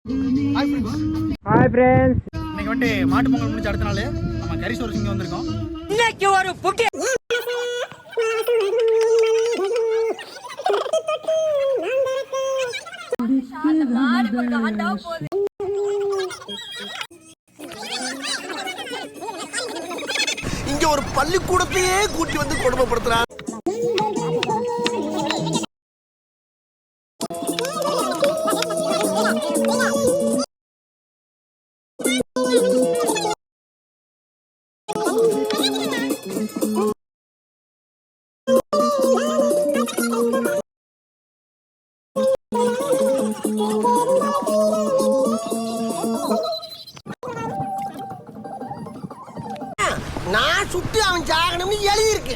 Hi friends. இன்னைக்கு வந்துட்டு மாட்டு பொங்கல் முடிச்ச அடுத்த நாள் நம்ம கறி சோறு இங்கே வந்திருக்கோம். இன்னைக்கு ஒரு புட்டி இங்க ஒரு பள்ளிக்கூடத்தையே கூட்டி வந்து கொடுமைப்படுத்துறான். நான் சுட்டு அவன் சாகணும்னு எழுதி இருக்கு.